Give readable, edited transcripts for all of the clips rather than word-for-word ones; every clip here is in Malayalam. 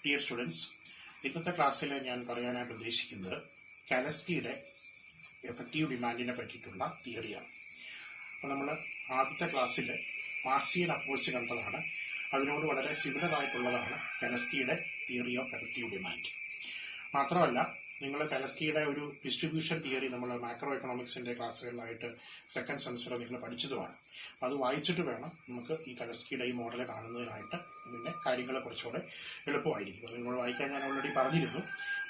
ഡിയർ സ്റ്റുഡൻസ്, ഇന്നത്തെ ക്ലാസ്സിൽ ഞാൻ പറയാനായിട്ട് ഉദ്ദേശിക്കുന്നത് കാലസ്കിയുടെ എഫക്റ്റീവ് ഡിമാൻഡിനെ പറ്റിയിട്ടുള്ള തിയറിയാണ്. അപ്പോൾ നമ്മൾ ആദ്യത്തെ ക്ലാസ്സിൽ മാർക്സിയൻ അപ്രോച്ച് കണ്ടതാണ്. അതിനോട് വളരെ സിമിലർ ആയിട്ടുള്ളതാണ് കാലസ്കിയുടെ തിയറി ഓഫ് എഫക്റ്റീവ് ഡിമാൻഡ്. മാത്രമല്ല, നിങ്ങൾ കാലസ്കിയുടെ ഒരു ഡിസ്ട്രിബ്യൂഷൻ തിയറി നമ്മൾ മാക്രോ എക്കണോമിക്സിൻ്റെ ക്ലാസ്സുകളിലായിട്ട് സെക്കൻഡ് സെമസ്റ്ററിൽ നിങ്ങൾ പഠിച്ചതുമാണ്. അത് വായിച്ചിട്ട് വേണം നമുക്ക് ഈ കാലസ്കിയുടെ ഈ മോഡൽ കാണുന്നതിനായിട്ട്. പിന്നെ കാര്യങ്ങൾ കുറച്ചുകൂടെ എളുപ്പമായിരിക്കും. അത് നിങ്ങൾ വായിക്കാൻ ഞാൻ ഓൾറെഡി പറഞ്ഞിരുന്നു.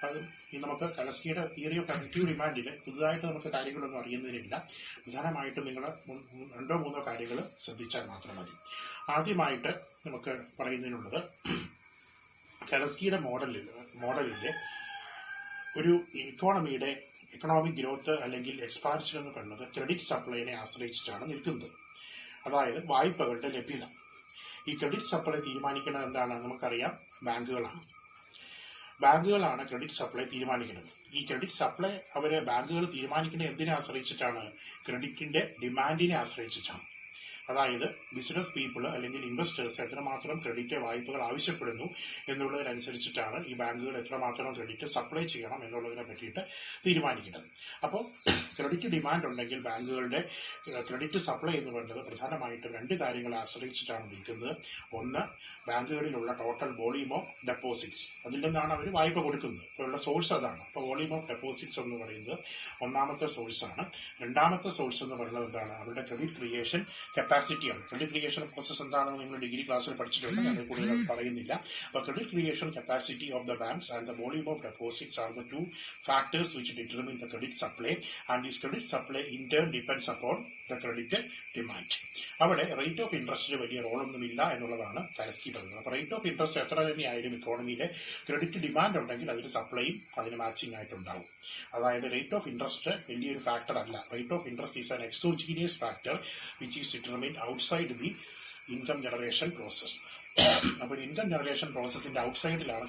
അത് നമുക്ക് കാലസ്കിയുടെ തിയറി ഓഫ് എഫക്റ്റീവ് ഡിമാൻഡിൽ പുതുതായിട്ട് നമുക്ക് കാര്യങ്ങളൊന്നും അറിയുന്നതിനില്ല. പ്രധാനമായിട്ടും നിങ്ങൾ 2-3 കാര്യങ്ങൾ ശ്രദ്ധിച്ചാൽ മാത്രം മതി. ആദ്യമായിട്ട് നമുക്ക് പറയുന്നതിനുള്ളത്, കാലസ്കിയുടെ മോഡലിൽ ഒരു ഇക്കോണമിയുടെ എക്കണോമിക് ഗ്രോത്ത് അല്ലെങ്കിൽ എക്സ്പാൻഷൻ എന്ന് പറയുന്നത് ക്രെഡിറ്റ് സപ്ലൈനെ ആശ്രയിച്ചിട്ടാണ് നിൽക്കുന്നത്. അതായത് വായ്പകളുടെ ലഭ്യത. ഈ ക്രെഡിറ്റ് സപ്ലൈ തീരുമാനിക്കുന്നത് എന്താണ്? നമുക്കറിയാം, ബാങ്കുകളാണ് ക്രെഡിറ്റ് സപ്ലൈ തീരുമാനിക്കുന്നത്. ഈ ക്രെഡിറ്റ് സപ്ലൈ ബാങ്കുകൾ തീരുമാനിക്കുന്നത് എന്തിനെ ആശ്രയിച്ചിട്ടാണ്? ക്രെഡിറ്റിന്റെ ഡിമാൻഡിനെ ആശ്രയിച്ചിട്ടാണ്. അതായത് ബിസിനസ് പീപ്പിൾ അല്ലെങ്കിൽ ഇൻവെസ്റ്റേഴ്സ് എത്രമാത്രം ക്രെഡിറ്റ് വായ്പകൾ ആവശ്യപ്പെടുന്നു എന്നുള്ളതിനനുസരിച്ചിട്ടാണ് ഈ ബാങ്കുകൾ എത്രമാത്രം ക്രെഡിറ്റ് സപ്ലൈ ചെയ്യണം എന്നുള്ളതിനെ പറ്റിയിട്ട് തീരുമാനിക്കുന്നത്. അപ്പോൾ ക്രെഡിറ്റ് ഡിമാൻഡ് ഉണ്ടെങ്കിൽ ബാങ്കുകളുടെ ക്രെഡിറ്റ് സപ്ലൈ എന്ന് പറയുന്നത് പ്രധാനമായിട്ടും 2 കാര്യങ്ങളെ ആശ്രയിച്ചിട്ടാണ് നിൽക്കുന്നത്. ഒന്ന്, ബാങ്കുകളിലുള്ള ടോട്ടൽ വോളിയൂം ഓഫ് ഡെപ്പോസിറ്റ്സ്. അതിൽ നിന്നാണ് അവർ വായ്പ കൊടുക്കുന്നത്. ഇപ്പോൾ ഉള്ള സോഴ്സ് അതാണ്. അപ്പോൾ വോളിയൂം ഓഫ് ഡെപ്പോസിറ്റ്സ് എന്ന് പറയുന്നത് ഒന്നാമത്തെ സോഴ്സാണ്. രണ്ടാമത്തെ സോഴ്സ് എന്ന് പറയുന്നത് എന്താണ്? അവരുടെ ക്രെഡിറ്റ് ക്രിയേഷൻ കപ്പാസിറ്റിയാണ്. ക്രെഡിറ്റ് ക്രിയേഷൻ പ്രോസസ് എന്താണെന്ന് നിങ്ങൾ ഡിഗ്രി ക്ലാസ്സിൽ പഠിച്ചിട്ടുണ്ട്. ഞാൻ കൂടുതൽ പറയുന്നില്ല. അപ്പോൾ credit creation capacity of the banks and the volume of deposits are the 2 factors which determine the credit supply, and this credit supply in turn depends upon the credit demand. അവിടെ റേറ്റ് ഓഫ് ഇൻട്രസ്റ്റിന് വലിയ റോളൊന്നുമില്ല എന്നുള്ളതാണ് കാലസ്കി പറയുന്നത്. അപ്പോൾ റേറ്റ് ഓഫ് ഇൻട്രസ്റ്റ് എത്ര തന്നെയായാലും ഇക്കോണമിയിലെ ക്രെഡിറ്റ് ഡിമാൻഡ് ഉണ്ടെങ്കിൽ അതിന് സപ്ലൈയും അതിന് മാച്ചിങ് ആയിട്ടുണ്ടാവും. അതായത് റേറ്റ് ഓഫ് ഇൻട്രസ്റ്റ് വലിയൊരു ഫാക്ടർ അല്ല. Rate of interest is an exogenous factor which is determined outside the income generation process. അപ്പോൾ ഇൻകം ജനറേഷൻ പ്രോസസ്സിന്റെ ഔട്ട്സൈഡിലാണ്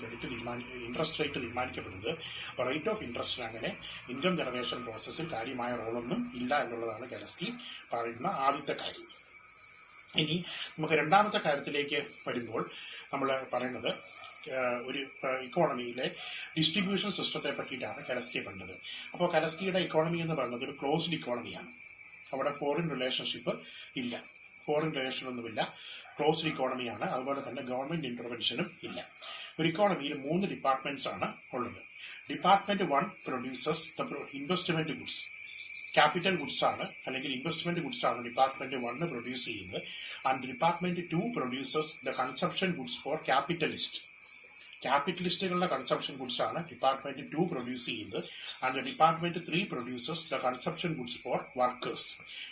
ഇൻട്രസ്റ്റ് റേറ്റ് തീരുമാനിക്കപ്പെടുന്നത്. അപ്പോൾ റേറ്റ് ഓഫ് ഇൻട്രസ്റ്റിന് അങ്ങനെ ഇൻകം ജനറേഷൻ പ്രോസസ്സിൽ കാര്യമായ റോളൊന്നും ഇല്ല എന്നുള്ളതാണ് കാലസ്കി പറയുന്ന ആദ്യത്തെ കാര്യം. ഇനി നമുക്ക് രണ്ടാമത്തെ കാര്യത്തിലേക്ക് വരുമ്പോൾ നമ്മൾ പറയുന്നത് ഒരു ഇക്കോണമിയിലെ ഡിസ്ട്രിബ്യൂഷൻ സിസ്റ്റത്തെ പറ്റിയിട്ടാണ് കാലസ്കി പറഞ്ഞത്. അപ്പോൾ കാലസ്കിയുടെ ഇക്കോണമി എന്ന് പറയുന്നത് ഒരു ക്ലോസ്ഡ് ഇക്കോണമിയാണ്. അവിടെ ഫോറിൻ റിലേഷൻഷിപ്പ് ഇല്ല, ഫോറിൻ റിലേഷൻ ഒന്നുമില്ല, ക്ലോസ്ഡ് ഇക്കോണമിയാണ്. അതുപോലെ തന്നെ ഗവൺമെന്റ് ഇന്റർവെൻഷനും ഇല്ല. ഒരു ഇക്കോണമിയിൽ 3 ഡിപ്പാർട്ട്മെന്റ്സ് ആണ് ഉള്ളത്. Department 1 produces the investment goods. Capital goods ആണ് അല്ലെങ്കിൽ ഇൻവെസ്റ്റ്മെന്റ് ഗുഡ്സ് ആണ് ഡിപ്പാർട്ട്മെന്റ് 1 പ്രൊഡ്യൂസ് ചെയ്യുന്നത്. And department 2 produces the consumption goods for ക്യാപിറ്റലിസ്റ്റുകളുടെ കൺസംഷൻ ഗുഡ്സ് ആണ് ഡിപ്പാർട്ട്മെന്റ് 2 പ്രൊഡ്യൂസ് ചെയ്യുന്നത്. And department 3 produces the consumption goods for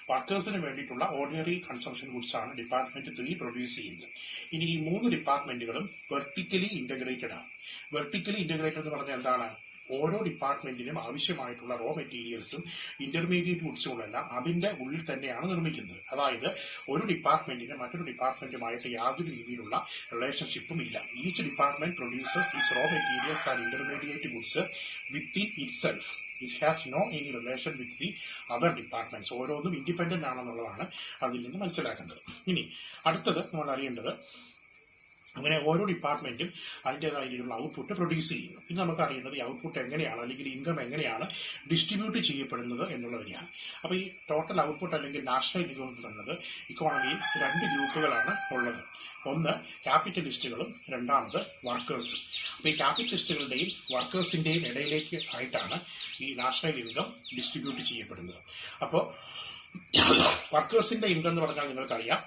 വർക്കേഴ്സിന് വേണ്ടിയിട്ടുള്ള ഓർഡിനറി കൺസംഷൻ ഗുഡ്സ് ആണ് ഡിപ്പാർട്ട്മെന്റ് 3 പ്രൊഡ്യൂസ് ചെയ്യുന്നത്. ഇനി ഈ 3 ഡിപ്പാർട്ട്മെന്റുകളും വെർട്ടിക്കലി ഇന്റഗ്രേറ്റഡ് ആണ്. വെർട്ടിക്കലി ഇന്റഗ്രേറ്റഡ് എന്ന് പറഞ്ഞാൽ എന്താണ്? ഓരോ ഡിപ്പാർട്ട്മെന്റിനും ആവശ്യമായിട്ടുള്ള റോ മെറ്റീരിയൽസും ഇന്റർമീഡിയറ്റ് ഗുഡ്സും എല്ലാം അതിന്റെ ഉള്ളിൽ തന്നെയാണ് നിർമ്മിക്കുന്നത്. അതായത് ഒരു ഡിപ്പാർട്ട്മെന്റിന് മറ്റൊരു ഡിപ്പാർട്ട്മെന്റുമായിട്ട് യാതൊരു രീതിയിലുള്ള റിലേഷൻഷിപ്പും ഇല്ല. Each department produces its raw materials and intermediate goods within itself. It has no any relation with the other departments. ഓരോന്നും ഇൻഡിപെൻഡന്റ് ആണെന്നുള്ളതാണ് അതിൽ നിന്ന് മനസ്സിലാക്കേണ്ടത്. ഇനി അടുത്തത് നമ്മൾ അറിയേണ്ടത്, അങ്ങനെ ഓരോ ഡിപ്പാർട്ട്മെന്റും അതിൻ്റെതായിട്ടുള്ള ഔട്ട്പുട്ട് പ്രൊഡ്യൂസ് ചെയ്യുന്നു. ഇത് നമുക്ക് അറിയേണ്ടത് ഈ ഔട്ട്പുട്ട് എങ്ങനെയാണ് അല്ലെങ്കിൽ ഇൻകം എങ്ങനെയാണ് ഡിസ്ട്രിബ്യൂട്ട് ചെയ്യപ്പെടുന്നത് എന്നുള്ളതിനെയാണ്. അപ്പോൾ ഈ ടോട്ടൽ ഔട്ട്പുട്ട് അല്ലെങ്കിൽ നാഷണൽ ഇൻകം എന്ന് പറയുന്നത് ഇക്കോണമിയിൽ 2 ഗ്രൂപ്പുകളാണ് ഉള്ളത്. ഒന്ന് ക്യാപിറ്റലിസ്റ്റുകളും രണ്ടാമത് വർക്കേഴ്സും. അപ്പോൾ ഈ ക്യാപിറ്റലിസ്റ്റുകളുടെയും വർക്കേഴ്സിന്റെയും ഇടയിലേക്ക് ആയിട്ടാണ് ഈ നാഷണൽ ഇൻകം ഡിസ്ട്രിബ്യൂട്ട് ചെയ്യപ്പെടുന്നത്. അപ്പോൾ വർക്കേഴ്സിന്റെ ഇൻകം എന്ന് പറഞ്ഞാൽ നിങ്ങൾക്കറിയാം,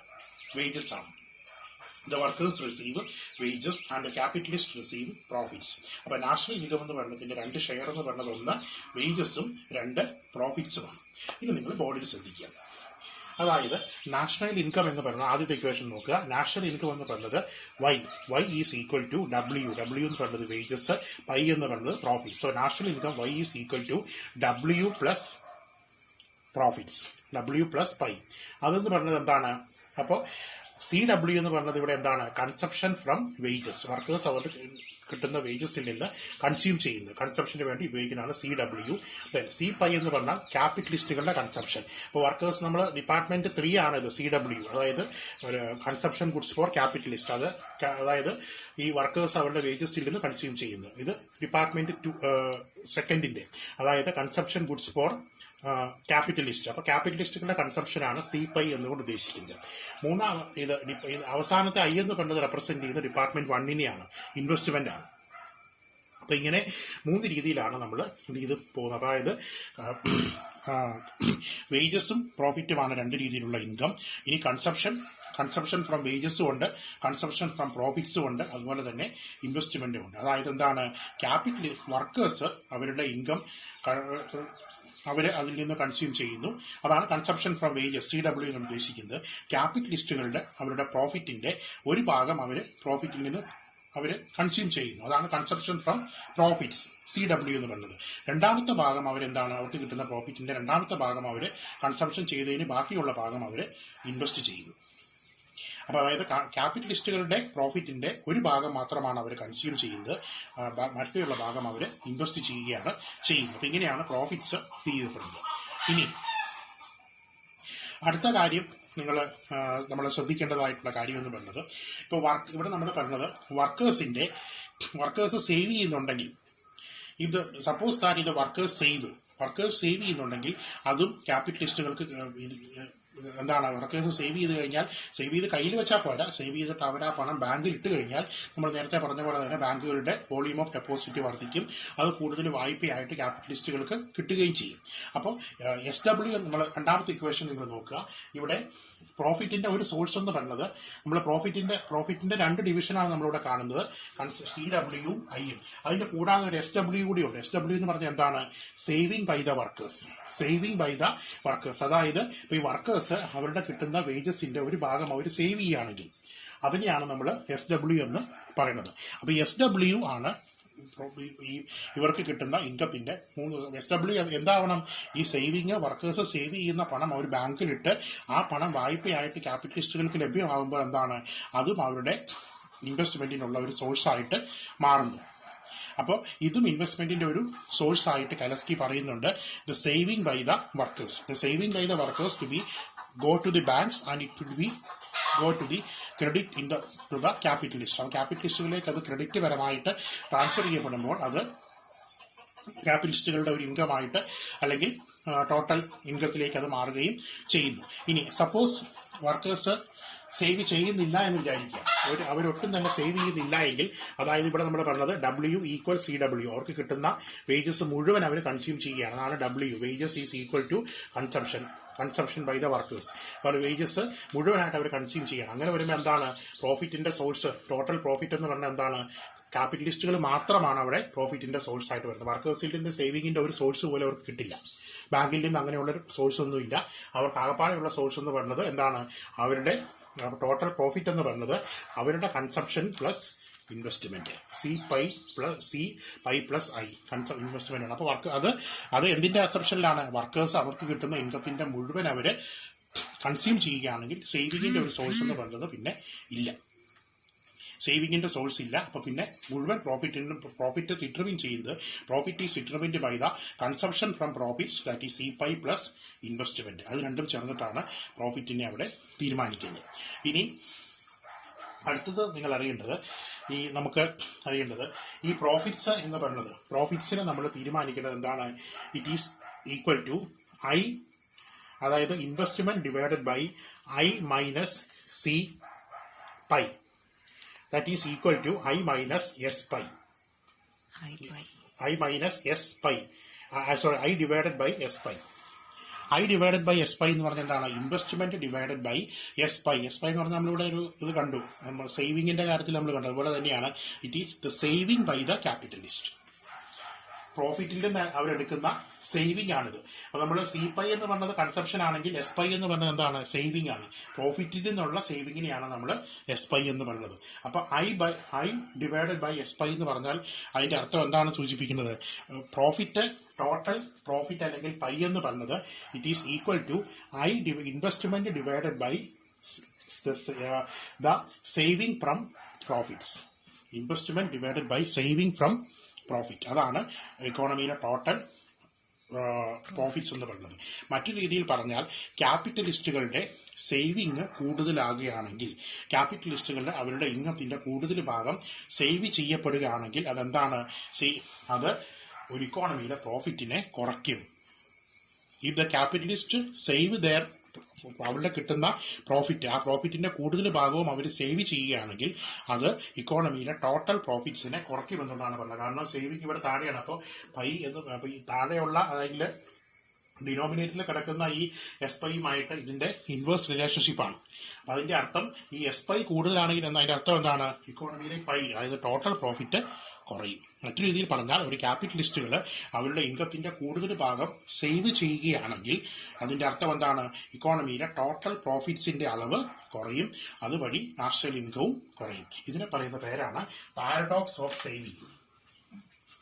വേജസ് ആണ്. The workers receive wages and the capitalists receive profits. അപ്പോൾ നാഷണൽ ഇൻകം എന്ന് പറയുന്നതിന്റെ 2 ഷെയർ എന്ന് പറയുന്നത് 1 വേജസും 2 പ്രോഫിറ്റ്സുമാണ്. ഇത് നിങ്ങൾ ബോർഡിൽ ശ്രദ്ധിക്കുക. അതായത് നാഷണൽ ഇൻകം എന്ന് പറയുന്നത് ആദ്യത്തെ ഇക്വേഷൻ നോക്കുക. നാഷണൽ ഇൻകം എന്ന് പറയുന്നത് y is equal to w എന്ന് പറയുന്നത് വേജസ്, പൈ എന്ന് പറയുന്നത് profit. So national income y is equal to w plus profits, w plus pi. അതെന്ന് പറയുന്നത് എന്താണ്? അപ്പോൾ CW എന്ന് പറഞ്ഞത് ഇവിടെ എന്താണ്? Consumption from wages. വർക്കേഴ്സ് അവർക്ക് കിട്ടുന്ന വേജസിൽ നിന്ന് കൺസ്യൂം ചെയ്യുന്നത്, കൺസപ്ഷന് വേണ്ടി ഉപയോഗിക്കുന്നതാണ് CW. C5 എന്ന് പറഞ്ഞാൽ ക്യാപിറ്റലിസ്റ്റുകളുടെ കൺസപ്ഷൻ. അപ്പോൾ വർക്കേഴ്സ് നമ്മൾ ഡിപ്പാർട്ട്മെന്റ് 3 ആണ് ഇത് CW, അതായത് കൺസപ്ഷൻ ഗുഡ്സ് ഫോർ ക്യാപിറ്റലിസ്റ്റ്. അതായത് ഈ വർക്കേഴ്സ് അവരുടെ വേജസിൽ നിന്ന് കൺസ്യൂം ചെയ്യുന്നത്. ഇത് ഡിപ്പാർട്ട്മെന്റ് 2 അതായത് കൺസപ്ഷൻ ഗുഡ്സ് ഫോർ ക്യാപിറ്റലിസ്റ്റ്. അപ്പൊ ക്യാപിറ്റലിസ്റ്റുകളുടെ കൺസപ്ഷനാണ് C5 എന്നുകൊണ്ട് ഉദ്ദേശിക്കുന്നത്. ഇത് അവസാനത്തെ I എന്ന് പറഞ്ഞത് റെപ്രസെന്റ് ചെയ്യുന്ന ഡിപ്പാർട്ട്മെന്റ് 1-നെയാണ്, ഇൻവെസ്റ്റ്മെന്റ് ആണ്. അപ്പൊ ഇങ്ങനെ 3 രീതിയിലാണ് നമ്മൾ ഇത് പോകുന്നത്. അതായത് വേജസും പ്രോഫിറ്റുമാണ് 2 രീതിയിലുള്ള ഇൻകം. ഇനി കൺസപ്ഷൻ ഫ്രം വേജസും ഉണ്ട്, കൺസപ്ഷൻ ഫ്രം പ്രോഫിറ്റ്സും ഉണ്ട്, അതുപോലെ തന്നെ ഇൻവെസ്റ്റ്മെന്റും ഉണ്ട്. അതായത് എന്താണ്? വർക്കേഴ്സ് അവരുടെ ഇൻകം അവർ അതിൽ നിന്ന് കൺസ്യൂം ചെയ്യുന്നു. അതാണ് കൺസപ്ഷൻ ഫ്രം വേജസ് CW എന്ന് ഉദ്ദേശിക്കുന്നത്. ക്യാപിറ്റലിസ്റ്റുകളുടെ അവരുടെ പ്രോഫിറ്റിന്റെ ഒരു ഭാഗം അവർ പ്രോഫിറ്റിൽ നിന്ന് അവർ കൺസ്യൂം ചെയ്യുന്നു. അതാണ് കൺസപ്ഷൻ ഫ്രം പ്രോഫിറ്റ്സ് CW എന്ന് പറയുന്നത്. രണ്ടാമത്തെ ഭാഗം അവരെന്താണ്? അവർക്ക് കിട്ടുന്ന പ്രോഫിറ്റിന്റെ രണ്ടാമത്തെ ഭാഗം അവർ കൺസംഷൻ ചെയ്തതിന് ബാക്കിയുള്ള ഭാഗം അവർ ഇൻവെസ്റ്റ് ചെയ്യുന്നു. അപ്പൊ അതായത് ക്യാപിറ്റലിസ്റ്റുകളുടെ പ്രോഫിറ്റിന്റെ ഒരു ഭാഗം മാത്രമാണ് അവർ കൺസ്യൂം ചെയ്യുന്നത്, മറ്റുള്ള ഭാഗം അവർ ഇൻവെസ്റ്റ് ചെയ്യുകയാണ് ചെയ്യുന്നത്. അപ്പൊ ഇങ്ങനെയാണ് പ്രോഫിറ്റ്സ് ചെയ്യപ്പെടുന്നത്. ഇനി അടുത്ത കാര്യം നമ്മൾ ശ്രദ്ധിക്കേണ്ടതായിട്ടുള്ള കാര്യം എന്ന് പറയുന്നത്, ഇപ്പോൾ ഇവിടെ നമ്മൾ പറഞ്ഞത് വർക്കേഴ്സ് സേവ് ചെയ്യുന്നുണ്ടെങ്കിൽ, ഇത് സപ്പോസ് ദാറ്റ് ഇത് വർക്കേഴ്സ് സേവ് ചെയ്യുന്നുണ്ടെങ്കിൽ അതും ക്യാപിറ്റലിസ്റ്റുകൾക്ക് എന്താണ്? വർക്കേഴ്സ് സേവ് ചെയ്ത് കയ്യിൽ വെച്ചാൽ പോരാ, സേവ് ചെയ്തിട്ട് അവർ ആ പണം ബാങ്കിൽ ഇട്ട് കഴിഞ്ഞാൽ നമ്മൾ നേരത്തെ പറഞ്ഞ പോലെ തന്നെ ബാങ്കുകളുടെ വോളിയൂം ഓഫ് ഡെപ്പോസിറ്റ് വർദ്ധിക്കും. അത് കൂടുതൽ വായ്പയായിട്ട് ക്യാപിറ്റലിസ്റ്റുകൾക്ക് കിട്ടുകയും ചെയ്യും. അപ്പോൾ SW നമ്മൾ രണ്ടാമത്തെ ഇക്വേഷൻ നിങ്ങൾ നോക്കുക. ഇവിടെ പ്രോഫിറ്റിന്റെ ഒരു സോഴ്സ് എന്ന് പറയുന്നത് നമ്മൾ പ്രോഫിറ്റിന്റെ 2 ഡിവിഷനാണ് നമ്മളിവിടെ കാണുന്നത്, CW-യും I-യും. അതിന്റെ കൂടാതെ ഒരു SW കൂടി ഉണ്ട്. SW എന്ന് പറഞ്ഞാൽ എന്താണ്? Saving by the workers. അതായത് ഇപ്പൊ ഈ വർക്കേഴ്സ് അവരുടെ കിട്ടുന്ന വേജസിന്റെ ഒരു ഭാഗം അവർ സേവ് ചെയ്യുകയാണെങ്കിൽ അതിനെയാണ് നമ്മൾ SW എന്ന് പറയുന്നത്. അപ്പൊ SW ആണ് ഇവർക്ക് കിട്ടുന്ന ഇൻകത്തിന്റെ 3. SW എന്താവണം? ഈ വർക്കേഴ്സ് സേവ് ചെയ്യുന്ന പണം അവർ ബാങ്കിലിട്ട് ആ പണം വായ്പയായിട്ട് ക്യാപിറ്റലിസ്റ്റുകൾക്ക് ലഭ്യമാകുമ്പോൾ എന്താണ്? അതും അവരുടെ ഇൻവെസ്റ്റ്മെന്റിനുള്ള ഒരു സോഴ്സ് ആയിട്ട് മാറുന്നു. അപ്പോൾ ഇതും ഇൻവെസ്റ്റ്മെന്റിന്റെ ഒരു സോഴ്സ് ആയിട്ട് കലസ്കി പറയുന്നുണ്ട്. The saving by the workers to be go to the banks and it will be go to the credit to the capitalist. ക്യാപിറ്റലിസ്റ്റുകളിലേക്ക് അത് ക്രെഡിറ്റ് പരമായിട്ട് ട്രാൻസ്ഫർ ചെയ്യപ്പെടുമ്പോൾ അത് ക്യാപിറ്റലിസ്റ്റുകളുടെ ഒരു ഇൻകമായിട്ട് അല്ലെങ്കിൽ ടോട്ടൽ ഇൻകത്തിലേക്ക് അത് മാറുകയും ചെയ്യുന്നു. ഇനി സപ്പോസ് വർക്കേഴ്സ് സേവ് ചെയ്യുന്നില്ല എന്ന് വിചാരിക്കുക, അവരൊട്ടും തന്നെ സേവ് ചെയ്യുന്നില്ല എങ്കിൽ, അതായത് ഇവിടെ നമ്മൾ പറഞ്ഞത് W = CW, അവർക്ക് കിട്ടുന്ന വേജസ് മുഴുവൻ അവർ കൺസ്യൂം ചെയ്യുകയാണ്. അതാണ് W, wages is equal to consumption by the workers. അപ്പോൾ വേജസ് മുഴുവനായിട്ട് അവർ കൺസ്യൂം ചെയ്യണം. അങ്ങനെ വരുമ്പോൾ എന്താണ്? പ്രോഫിറ്റിന്റെ സോഴ്സ്, ടോട്ടൽ പ്രോഫിറ്റ് എന്ന് പറഞ്ഞാൽ എന്താണ്? ക്യാപിറ്റലിസ്റ്റുകൾ മാത്രമാണ് അവിടെ പ്രോഫിറ്റിന്റെ സോഴ്സ് ആയിട്ട് വരുന്നത്. വർക്കേഴ്സിൽ നിന്ന് സേവിങ്ങിന്റെ ഒരു സോഴ്സ് പോലും അവർക്ക് കിട്ടില്ല. ബാങ്കിൽ നിന്ന് അങ്ങനെയുള്ള സോഴ്സ് ഒന്നുമില്ല. അവർക്ക് ആകപ്പാടെയുള്ള സോഴ്സ് എന്ന് പറയുന്നത് എന്താണ്? അവരുടെ ടോട്ടൽ പ്രോഫിറ്റ് എന്ന് പറയുന്നത് അവരുടെ consumption plus investment, C5 plus I investment ആണ്. അപ്പോൾ അത് എന്തിന്റെ അസംഷനിലാണ്? വർക്കേഴ്സ് അവർക്ക് കിട്ടുന്ന ഇൻകത്തിന്റെ മുഴുവൻ അവര് കൺസ്യൂം ചെയ്യുകയാണെങ്കിൽ സേവിങ്ങിന്റെ ഒരു സോഴ്സ് എന്ന് പറയുന്നത് പിന്നെ ഇല്ല. സേവിങ്ങിന്റെ സോഴ്സ് ഇല്ല. അപ്പൊ പിന്നെ മുഴുവൻ പ്രോഫിറ്റ് ഡിറ്റർമിൻ ചെയ്യുന്നത് profit is determined by the consumption from profits, that is C5 plus investment. അത് രണ്ടും ചേർന്നിട്ടാണ് പ്രോഫിറ്റിനെ അവിടെ തീരുമാനിക്കുന്നത്. ഇനി അടുത്തത് നിങ്ങൾ അറിയേണ്ടത്, നമുക്ക് അറിയേണ്ടത് ഈ പ്രോഫിറ്റ്സ് എന്ന് പറയുന്നത്, പ്രോഫിറ്റ്സിനെ നമ്മൾ തീരുമാനിക്കേണ്ടത് എന്താണ്? It is equal to I, അതായത് investment divided by I minus C5. That is equal to I minus S pi. I minus S pi. I divided by S pi. I divided by S pi എന്ന് പറഞ്ഞാൽ എന്താണ്? Investment divided by S pi. S pi എന്ന് പറഞ്ഞാൽ നമ്മളിവിടെ ഒരു ഇത് കണ്ടു, നമ്മൾ സേവിങ്ങിന്റെ കാര്യത്തിൽ നമ്മൾ കണ്ടു. അതുപോലെ തന്നെയാണ് it is the saving by the capitalist. പ്രോഫിറ്റിൽ നിന്ന് അവരെടുക്കുന്ന സേവിംഗ് ആണിത്. അപ്പൊ നമ്മൾ C5 എന്ന് പറഞ്ഞത് കൺസപ്ഷൻ ആണെങ്കിൽ S pi എന്ന് പറഞ്ഞത് എന്താണ്? സേവിംഗ് ആണ്. പ്രോഫിറ്റിൽ നിന്നുള്ള സേവിങ്ങിനെയാണ് നമ്മൾ S pi എന്ന് പറയുന്നത്. അപ്പൊ I divided by S pi എന്ന് പറഞ്ഞാൽ അതിന്റെ അർത്ഥം എന്താണ് സൂചിപ്പിക്കുന്നത്? പ്രോഫിറ്റ്, ടോട്ടൽ പ്രോഫിറ്റ് അല്ലെങ്കിൽ പൈ എന്ന് പറഞ്ഞത് it is equal to investment divided by the saving from profits. Investment divided by saving from profit. അതാണ് ഇക്കോണമിയിലെ ടോട്ടൽ പ്രോഫിറ്റ്സ് എന്ന് പറയുന്നത്. മറ്റു രീതിയിൽ പറഞ്ഞാൽ ക്യാപിറ്റലിസ്റ്റുകളുടെ സേവിങ് കൂടുതലാകുകയാണെങ്കിൽ, ക്യാപിറ്റലിസ്റ്റുകളുടെ അവരുടെ ഇൻകത്തിന്റെ കൂടുതൽ ഭാഗം സേവ് ചെയ്യപ്പെടുകയാണെങ്കിൽ അതെന്താണ്? അത് ഒരു ഇക്കോണമിയിലെ പ്രോഫിറ്റിനെ കുറയ്ക്കും. If the capitalist save their, അവരുടെ കിട്ടുന്ന പ്രോഫിറ്റ്, ആ പ്രോഫിറ്റിന്റെ കൂടുതൽ ഭാഗവും അവർ സേവ് ചെയ്യുകയാണെങ്കിൽ അത് ഇക്കോണമിയിലെ ടോട്ടൽ പ്രോഫിറ്റ്സിനെ കുറയ്ക്കുമെന്നുള്ളതാണ് പറഞ്ഞത്. കാരണം സേവിങ് ഇവിടെ താഴെയാണ്. അപ്പോൾ ഈ താഴെയുള്ള അതായത് ഡിനോമിനേറ്ററിൽ കിടക്കുന്ന ഈ എസ് പൈയുമായിട്ട് ഇതിന്റെ ഇൻവേഴ്സ് റിലേഷൻഷിപ്പാണ്. അപ്പൊ അതിന്റെ അർത്ഥം ഈ എസ് പൈ കൂടുതലാണെങ്കിൽ അതിന്റെ അർത്ഥം എന്താണ്? ഇക്കോണമിയിലെ പൈ, അതായത് ടോട്ടൽ പ്രോഫിറ്റ് കുറയും. മറ്റു രീതിയിൽ പറഞ്ഞാൽ ഒരു ക്യാപിറ്റലിസ്റ്റുകൾ അവരുടെ ഇൻകത്തിന്റെ കൂടുതൽ ഭാഗം സേവ് ചെയ്യുകയാണെങ്കിൽ അതിന്റെ അർത്ഥം എന്താണ്? ഇക്കോണമിയിലെ ടോട്ടൽ പ്രോഫിറ്റ്സിന്റെ അളവ് കുറയും, അതുവഴി നാഷണൽ ഇൻകവും കുറയും. ഇതിനെ പറയുന്ന പേരാണ് paradox of saving.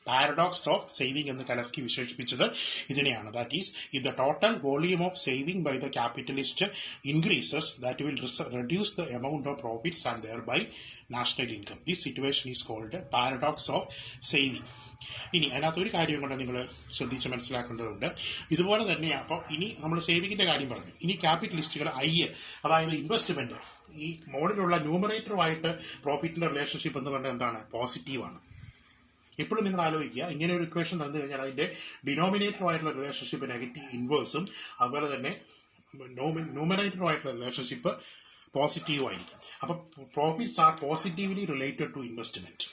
Paradox of saving എന്ന് കലസ്കി വിശേഷിപ്പിച്ചത് ഇതിനെയാണ്. That is, if the total volume of saving by the capitalist increases, that will reduce the amount of profits and thereby national income. This situation is called paradox of saving. ഇനി അതിനകത്ത് ഒരു കാര്യം കൊണ്ട് നിങ്ങൾ ശ്രദ്ധിച്ച് മനസ്സിലാക്കേണ്ടതുണ്ട്. ഇതുപോലെ തന്നെ അപ്പോൾ ഇനി നമ്മൾ സേവിങ്ങിന്റെ കാര്യം പറഞ്ഞു. ഇനി ക്യാപിറ്റലിസ്റ്റുകൾ അതായത് ഇൻവെസ്റ്റ്മെന്റ്, ഈ മോഡിലുള്ള ന്യൂമറേറ്ററുമായിട്ട് പ്രോഫിറ്റിന്റെ റിലേഷൻഷിപ്പ് എന്ന് പറഞ്ഞാൽ എന്താണ്? പോസിറ്റീവാണ്. എപ്പോഴും നിങ്ങൾ ആലോചിക്കുക, ഇങ്ങനെ ഒരു ഇക്വേഷൻ തന്നു കഴിഞ്ഞാൽ അതിന്റെ ഡിനോമിനേറ്ററുമായിട്ടുള്ള റിലേഷൻഷിപ്പ് നെഗറ്റീവ് ഇൻവേഴ്സും അതുപോലെ തന്നെ ന്യൂമറേറ്ററുമായിട്ടുള്ള റിലേഷൻഷിപ്പ് പോസിറ്റീവ് ആയിരിക്കും. അപ്പൊ profits are positively related to investment.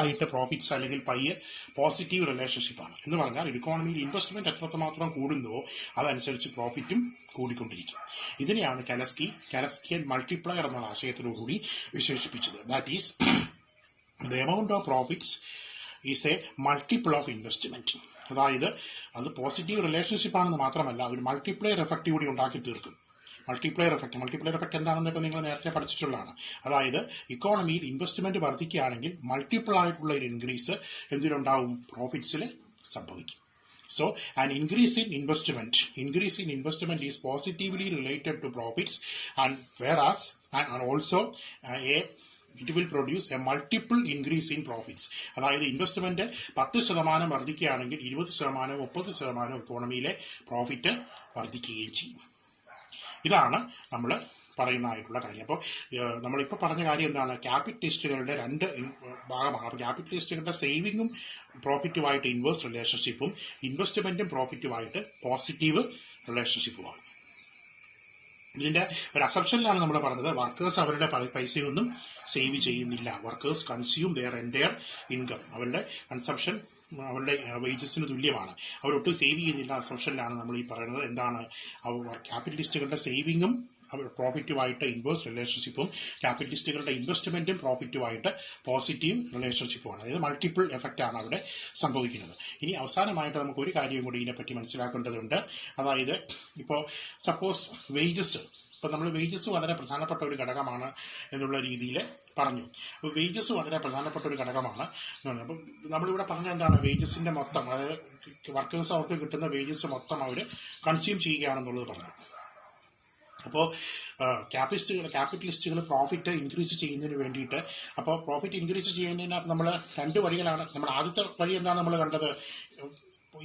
ആയിട്ട് പ്രോഫിറ്റ്സ് അല്ലെങ്കിൽ പോസിറ്റീവ് റിലേഷൻഷിപ്പാണ്. എന്ന് പറഞ്ഞാൽ ഇക്കോണമിയിൽ ഇൻവെസ്റ്റ്മെന്റ് എത്രമാത്രം കൂടുന്നുവോ അതനുസരിച്ച് പ്രോഫിറ്റും കൂടിക്കൊണ്ടിരിക്കും. ഇതിനെയാണ് കലസ്കിയൻ മൾട്ടിപ്ലയർ എന്ന ആശയത്തിലൂടെ വിശേഷിപ്പിച്ചത്. That is the amount of profits is a multiple of investment. അതായത് അത് പോസിറ്റീവ് റിലേഷൻഷിപ്പ് ആണെന്ന് മാത്രമല്ല, ഒരു മൾട്ടിപ്ലയർ എഫക്റ്റ് കൂടി ഉണ്ടാക്കി തീർക്കും. മൾട്ടിപ്ലയർ എഫക്റ്റ് എന്താണെന്നൊക്കെ നിങ്ങൾ നേരത്തെ പഠിച്ചിട്ടുള്ളതാണ്. അതായത് ഇക്കോണമിയിൽ ഇൻവെസ്റ്റ്മെന്റ് വർദ്ധിക്കുകയാണെങ്കിൽ മൾട്ടിപ്പിൾ ആയിട്ടുള്ള ഒരു ഇൻക്രീസ് എന്തിനുണ്ടാവും? പ്രോഫിറ്റ്സിൽ സംഭവിക്കും. So, an increase in investment is positively related to profits, and whereas and also it will produce a multiple increase in profits. അതായത് ഇൻവെസ്റ്റ്മെന്റ് 10% വർദ്ധിക്കുകയാണെങ്കിൽ 20%, 30% ഇക്കോണമിയിലെ പ്രോഫിറ്റ് വർദ്ധിക്കുകയും ചെയ്യും. ഇതാണ് നമ്മൾ പറയുന്നതായിട്ടുള്ള കാര്യം. അപ്പോൾ നമ്മളിപ്പോൾ പറഞ്ഞ കാര്യം എന്താണ്? ക്യാപിറ്റലിസ്റ്റുകളുടെ രണ്ട് ഭാഗമാണ്. അപ്പോൾ ക്യാപിറ്റലിസ്റ്റുകളുടെ സേവിങ്ങും പ്രോഫിറ്റുമായിട്ട് ഇൻവേഴ്സ് റിലേഷൻഷിപ്പും ഇൻവെസ്റ്റ്മെന്റും പ്രോഫിറ്റുമായിട്ട് പോസിറ്റീവ് റിലേഷൻഷിപ്പുമാണ്. ഇതിന്റെ ഒരു അസംഷനിലാണ് നമ്മൾ പറഞ്ഞത്, വർക്കേഴ്സ് അവരുടെ പൈസയൊന്നും സേവ് ചെയ്യുന്നില്ല. Workers consume their entire income. അവരുടെ കൺസംഷൻ അവരുടെ വേജസിന് തുല്യമാണ്. അവരൊട്ടും സേവ് ചെയ്യുന്നില്ല. അസംഷനിലാണ് നമ്മൾ ഈ പറയുന്നത്. എന്താണ്? ക്യാപിറ്റലിസ്റ്റുകളുടെ സേവിങ്ങും പ്രോഫിറ്റുമായിട്ട് ഇൻവേഴ്സ് റിലേഷൻഷിപ്പും ക്യാപിറ്റലിസ്റ്റുകളുടെ ഇൻവെസ്റ്റ്മെന്റും പ്രോഫിറ്റുമായിട്ട് പോസിറ്റീവ് റിലേഷൻഷിപ്പുമാണ്. അതായത് മൾട്ടിപ്പിൾ എഫക്റ്റ് ആണ് അവിടെ സംഭവിക്കുന്നത്. ഇനി അവസാനമായിട്ട് നമുക്ക് ഒരു കാര്യം കൂടി ഇതിനെപ്പറ്റി മനസ്സിലാക്കേണ്ടതുണ്ട്. അതായത് ഇപ്പോൾ സപ്പോസ് വേജസ്, ഇപ്പം നമ്മൾ വേജസ് വളരെ പ്രധാനപ്പെട്ട ഒരു ഘടകമാണ് എന്നുള്ള രീതിയിൽ പറഞ്ഞു. അപ്പോൾ വേജസ് വളരെ പ്രധാനപ്പെട്ട ഒരു ഘടകമാണ്. അപ്പം നമ്മളിവിടെ പറഞ്ഞ എന്താണ്? വേജസിന്റെ മൊത്തം, അതായത് വർക്കേഴ്സ് അവർക്ക് കിട്ടുന്ന വേജസ് മൊത്തം അവർ കൺസ്യൂം ചെയ്യുകയാണെന്നുള്ളത് പറഞ്ഞു. അപ്പോൾ ക്യാപിറ്റലിസ്റ്റുകൾ പ്രോഫിറ്റ് ഇൻക്രീസ് ചെയ്യുന്നതിന് വേണ്ടിയിട്ട്, അപ്പോൾ പ്രോഫിറ്റ് ഇൻക്രീസ് ചെയ്യുന്നതിന് നമ്മൾ രണ്ട് വഴികളാണ്. നമ്മൾ ആദ്യത്തെ വഴി എന്താണ് നമ്മൾ കണ്ടത്?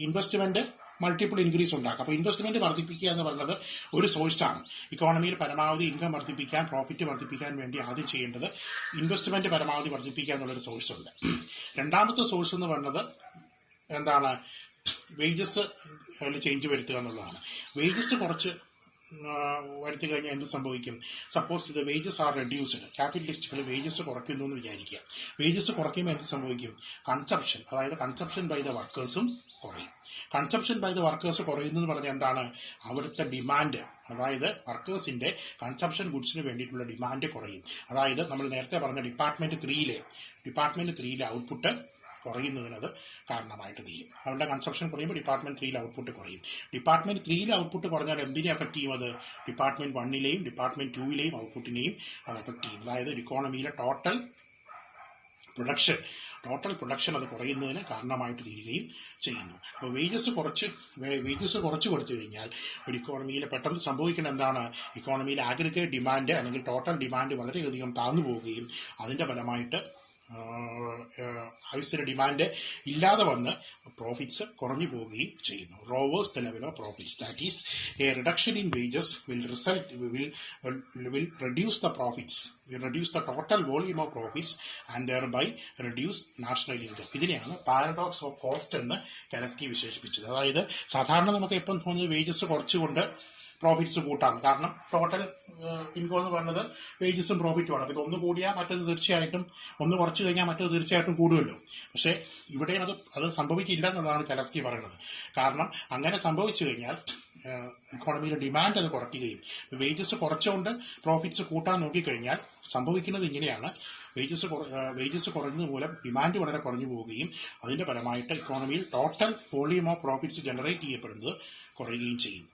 ഇൻവെസ്റ്റ്മെന്റ് മൾട്ടിപ്പിൾ ഇൻക്രീസ് ഉണ്ടാക്കുക. അപ്പോൾ ഇൻവെസ്റ്റ്മെന്റ് വർദ്ധിപ്പിക്കുക എന്ന് പറയുന്നത് ഒരു സോഴ്സാണ്. ഇക്കോണമിയിൽ പരമാവധി ഇൻകം വർദ്ധിപ്പിക്കാൻ, പ്രോഫിറ്റ് വർദ്ധിപ്പിക്കാൻ വേണ്ടി ആദ്യം ചെയ്യേണ്ടത് ഇൻവെസ്റ്റ്മെന്റ് പരമാവധി വർദ്ധിപ്പിക്കുക എന്നുള്ളൊരു സോഴ്സ് ഉണ്ട്. രണ്ടാമത്തെ സോഴ്സ് എന്ന് പറയുന്നത് എന്താണ്? വേജസ് ചേഞ്ച് വരുത്തുക എന്നുള്ളതാണ്. വേജസ് കുറച്ച് വരുത്തി കഴിഞ്ഞാൽ എന്ത് സംഭവിക്കും? സപ്പോസ് ഇത് വേജസ് ആർ റെഡ്യൂസ്ഡ്, ക്യാപിറ്റലിസ്റ്റുകൾ വേജസ് കുറയ്ക്കുന്നു എന്ന് വിചാരിക്കുക. വേജസ് കുറയ്ക്കുമ്പോൾ എന്ത് സംഭവിക്കും? കൺസപ്ഷൻ, അതായത് കൺസപ്ഷൻ ബൈ ദ വർക്കേഴ്സും കുറയും. കൺസപ്ഷൻ ബൈ ദ വർക്കേഴ്സ് കുറയുന്നത് പറഞ്ഞാൽ എന്താണ്? അവിടുത്തെ ഡിമാൻഡ്, അതായത് വർക്കേഴ്സിന്റെ കൺസപ്ഷൻ ഗുഡ്സിന് വേണ്ടിയിട്ടുള്ള ഡിമാൻഡ് കുറയും. അതായത് നമ്മൾ നേരത്തെ പറഞ്ഞ ഡിപ്പാർട്ട്മെന്റ് 3 ഔട്ട്പുട്ട് കുറയുന്നതിനത് കാരണമായിട്ട് തീരും. അവരുടെ കൺസപ്ഷൻ കുറയുമ്പോൾ ഡിപ്പാർട്ട്മെന്റ് 3 ഔട്ട്പുട്ട് കുറയും. ഡിപ്പാർട്ട്മെന്റ് 3 ഔട്ട്പുട്ട് കുറഞ്ഞാൽ എന്തിനെ അഫക്ട് ചെയ്യും? അത് ഡിപ്പാർട്ട്മെന്റ് 1 ഡിപ്പാർട്ട്മെന്റ് 2 ഔട്ട്പുട്ടിനെയും അത് അഫക്ട് ചെയ്യും. അതായത് ഇക്കോണമിയിലെ ടോട്ടൽ പ്രൊഡക്ഷൻ ടോട്ടൽ പ്രൊഡക്ഷൻ അത് കുറയുന്നതിന് കാരണമായിട്ട് തീരുകയും ചെയ്യുന്നു. അപ്പോൾ വേജസ് കുറച്ച് കൊടുത്തു കഴിഞ്ഞാൽ ഒരു ഇക്കോണമിയിൽ പെട്ടെന്ന് സംഭവിക്കുന്ന എന്താണ്, ഇക്കോണമിയിൽ ആഗ്രിഗേറ്റ് ഡിമാൻഡ് അല്ലെങ്കിൽ ടോട്ടൽ ഡിമാൻഡ് വളരെയധികം താഴ്ന്നു പോവുകയും അതിൻ്റെ ഫലമായിട്ട് ആവശ്യത്തിന് ഡിമാൻഡ് ഇല്ലാതെ വന്ന് പ്രോഫിറ്റ്സ് കുറഞ്ഞു പോവുകയും ചെയ്യുന്നു. Lowers the level of profits, that is a reduction in wages will reduce the profits, will reduce the total volume of profits and thereby reduce national income. ഇതിനെയാണ് പാരഡോക്സ് ഓഫ് കോസ്റ്റ് എന്ന് കെലസ്കി വിശേഷിപ്പിച്ചത്. അതായത് സാധാരണ നമുക്ക് എപ്പം തോന്നുന്നത് വേജസ് കുറച്ചുകൊണ്ട് പ്രോഫിറ്റ്സ് കൂട്ടാണ്, കാരണം ടോട്ടൽ ഇൻകം എന്ന് പറയുന്നത് വേജസും പ്രോഫിറ്റുമാണ്. അപ്പോൾ ഇതൊന്ന് കൂടിയാൽ മറ്റത് തീർച്ചയായിട്ടും, ഒന്ന് കുറച്ച് കഴിഞ്ഞാൽ മറ്റത് തീർച്ചയായിട്ടും കൂടുമല്ലോ. പക്ഷേ ഇവിടെ അത് സംഭവിക്കില്ല എന്നുള്ളതാണ് കെലസ്കി പറയുന്നത്. കാരണം അങ്ങനെ സംഭവിച്ചു കഴിഞ്ഞാൽ ഇക്കോണമിയിലെ ഡിമാൻഡ് അത് കുറയ്ക്കുകയും വേജസ് കുറച്ചുകൊണ്ട് പ്രോഫിറ്റ്സ് കൂട്ടാൻ നോക്കിക്കഴിഞ്ഞാൽ സംഭവിക്കുന്നത് ഇങ്ങനെയാണ്. വേജസ് കുറഞ്ഞത് മൂലം ഡിമാൻഡ് വളരെ കുറഞ്ഞു പോവുകയും അതിൻ്റെ ഫലമായിട്ട് ഇക്കോണമിയിൽ total volume of profits generate ചെയ്യപ്പെടുന്നത് കുറയുകയും ചെയ്യും.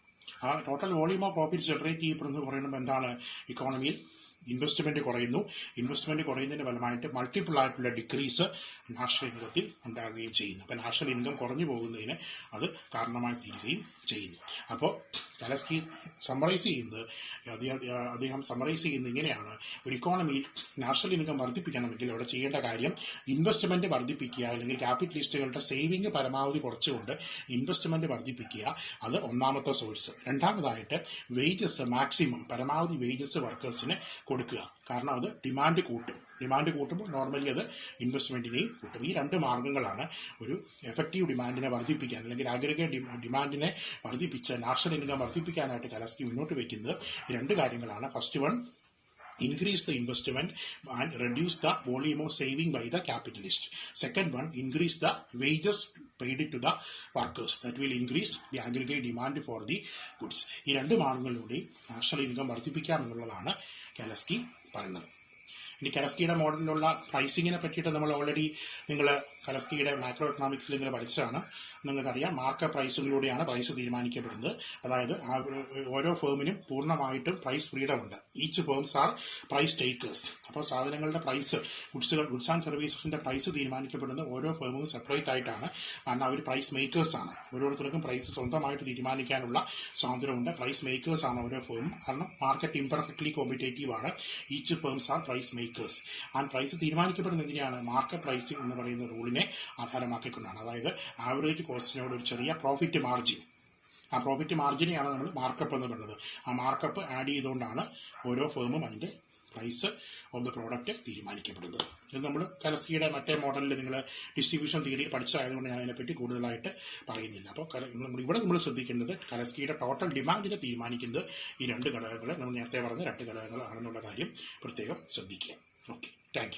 ആ total volume of profits generate ചെയ്യപ്പെടുന്നത് പറയുമ്പോൾ എന്താണ്, ഇക്കോണമിയിൽ ഇൻവെസ്റ്റ്മെന്റ് കുറയുന്നു. ഇൻവെസ്റ്റ്മെന്റ് കുറയുന്നതിന്റെ ഫലമായിട്ട് മൾട്ടിപ്പിൾ ആയിട്ടുള്ള ഡിക്രീസ് നാഷണൽ ഇൻകത്തിൽ ഉണ്ടാകുകയും ചെയ്യുന്നു. അപ്പോൾ നാഷണൽ ഇൻകം കുറഞ്ഞു പോകുന്നതിന് അത് കാരണമായി തീരുകയും ചെയ്യുന്നു. അപ്പോൾ കെലസ്കി അദ്ദേഹം സമ്മറൈസ് ചെയ്യുന്നത് ഇങ്ങനെയാണ്: ഒരു ഇക്കോണമിയിൽ നാഷണൽ ഇൻകം വർദ്ധിപ്പിക്കണമെങ്കിൽ അവിടെ ചെയ്യേണ്ട കാര്യം ഇൻവെസ്റ്റ്മെന്റ് വർദ്ധിപ്പിക്കുക, അല്ലെങ്കിൽ ക്യാപിറ്റലിസ്റ്റുകളുടെ സേവിങ് പരമാവധി കുറച്ചുകൊണ്ട് ഇൻവെസ്റ്റ്മെന്റ് വർദ്ധിപ്പിക്കുക. അത് ഒന്നാമത്തെ സോഴ്സ്. രണ്ടാമതായിട്ട് വേജസ് മാക്സിമം, പരമാവധി വേജസ് വർക്കേഴ്സിന് കൊടുക്കുക. കാരണം അത് ഡിമാൻഡ് കൂട്ടുമ്പോൾ നോർമലി അത് ഇൻവെസ്റ്റ്മെന്റിനെയും കൂട്ടും. ഈ രണ്ട് മാർഗങ്ങളാണ് ഒരു എഫക്റ്റീവ് ഡിമാൻഡിനെ വർദ്ധിപ്പിക്കാൻ, അല്ലെങ്കിൽ ആഗ്രിഗേറ്റ് ഡിമാൻഡിനെ വർദ്ധിപ്പിച്ച് നാഷണൽ ഇൻകം വർദ്ധിപ്പിക്കാനായിട്ട് കെലസ്കി മുന്നോട്ട് വയ്ക്കുന്നത്. ഈ രണ്ട് കാര്യങ്ങളാണ്. First one, increase the investment and reduce the volume of saving by the capitalist. Second one, increase the wages paid to the workers. That will increase the aggregate demand for the goods. ഈ രണ്ട് മാർഗങ്ങളിലൂടെ നാഷണൽ ഇൻകം വർദ്ധിപ്പിക്കാം എന്നുള്ളതാണ് കെലസ്കി പറയുന്നത്. ഇനി കെലസ്കിയുടെ മോഡലിലുള്ള പ്രൈസിങ്ങിനെ പറ്റിയിട്ട് നമ്മൾ ഓൾറെഡി കെലസ്കിയുടെ മാക്രോ എക്കണോമിക്സിൽ നിങ്ങൾ പഠിച്ചതാണ്. നിങ്ങൾക്കറിയാം, മാർക്കറ്റ് പ്രൈസിലൂടെയാണ് പ്രൈസ് തീരുമാനിക്കപ്പെടുന്നത്. അതായത് ഓരോ ഫേമിനും പൂർണ്ണമായിട്ടും പ്രൈസ് ഫ്രീഡം ഉണ്ട്. Each firms are price takers. അപ്പോൾ സാധനങ്ങളുടെ പ്രൈസ്, ഗുഡ്സ് ആൻഡ് സർവീസസിന്റെ പ്രൈസ് തീരുമാനിക്കപ്പെടുന്നത് ഓരോ ഫേമും സെപ്പറേറ്റ് ആയിട്ടാണ്. കാരണം അവർ പ്രൈസ് മേക്കേഴ്സ് ആണ്. ഓരോരുത്തർക്കും പ്രൈസ് സ്വന്തമായിട്ട് തീരുമാനിക്കാനുള്ള സ്വാതന്ത്ര്യമുണ്ട്. പ്രൈസ് മേക്കേഴ്സ് ആണ് ഓരോ ഫേമും. കാരണം മാർക്കറ്റ് ഇംപെർഫെക്റ്റ്ലി കോമ്പറ്റേറ്റീവ് ആണ്. Each firms are price makers. And price തീരുമാനിക്കപ്പെടുന്നത് എങ്ങനെയാണ്? മാർക്കറ്റ് പ്രൈസിംഗ് എന്ന് പറയുന്ന റൂളിനെ ആധാരമാക്കിക്കൊണ്ടാണ്. അതായത് ആവറേജ് കോസ്റ്റിനോട് ഒരു ചെറിയ പ്രോഫിറ്റ് മാർജിൻ, ആ പ്രോഫിറ്റ് മാർജിനെയാണ് നമ്മൾ മാർക്കപ്പ് എന്ന് പറയുന്നത്. ആ മാർക്കപ്പ് ആഡ് ചെയ്തുകൊണ്ടാണ് ഓരോ ഫേമും അതിന്റെ പ്രൈസ് ഓഫ് ദ പ്രോഡക്റ്റ് തീരുമാനിക്കപ്പെടുന്നത്. ഇത് നമ്മൾ കെലസ്കിയുടെ മറ്റേ മോഡലിൽ നിങ്ങൾ ഡിസ്ട്രിബ്യൂഷൻ തിയറി പഠിച്ചതായതുകൊണ്ട് ഞാൻ അതിനെപ്പറ്റി കൂടുതലായിട്ട് പറയുന്നില്ല. അപ്പോൾ ഇവിടെ നമ്മൾ ശ്രദ്ധിക്കേണ്ടത് കെലസ്കിയുടെ ടോട്ടൽ ഡിമാൻഡിനെ തീരുമാനിക്കുന്നത് ഈ രണ്ട് ഘടകങ്ങൾ, നമ്മൾ നേരത്തെ പറഞ്ഞ രണ്ട് ഘടകങ്ങളാണെന്നുള്ള കാര്യം പ്രത്യേകം ശ്രദ്ധിക്കുക. Okay, thank you.